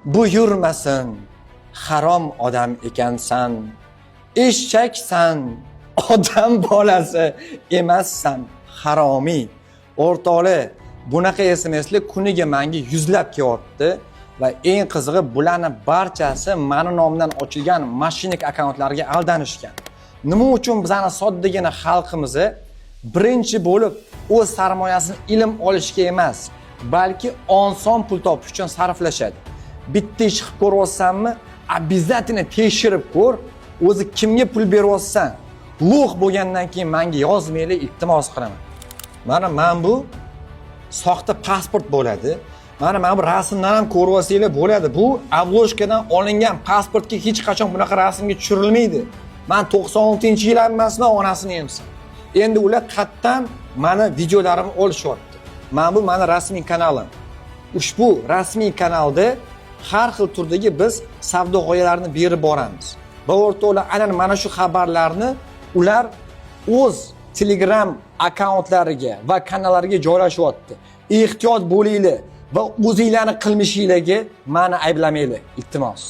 buyurmasin, harom odam ekansan. Eshaksan, odam bolasi emassan, haromiy. O'rtoqlar, bunaqa SMSlar kuniga menga yuzlab kelyapti va eng qizig'i bularning barchasi meni nomimdan ochilgan mashinik akkauntlarga aldanishgan. Nima uchun bizning soddagina xalqimizni birinchi bo'lib o'z sarmoyasini ilm olishga emas, balki oson pul topish uchun sarflashadi. Bitta ish qilib ko'ryapsanmi, обязательно tekshirib ko'r. O'zi kimga pul beryapsan? Lo'q bo'lgandan keyin menga yozmaylik, iltimos qilaman. Mana bu soxta pasport bo'ladi. Mana bu rasmdan ham ko'ryapsanglar bo'ladi. Bu obloshkadan olingan pasportga hech qachon bunaqa rasmga tushirilmaydi. Men 96-yil emasman, onasini emsan. Endi ular qattan meni videolarimni olishyapti. Bu meni rasmiy kanalim. Ushbu rasmiy kanalda har xil turdagi biz savdo g'oyalarini berib boramiz. Va o'rtoqlar, aynan mana shu xabarlarni ular o'z Telegram akkauntlariga va kanallariga joylashyapti. Ehtiyot bo'linglar va o'zingizlarning qilmishingizga meni ayblamanglar, iltimos.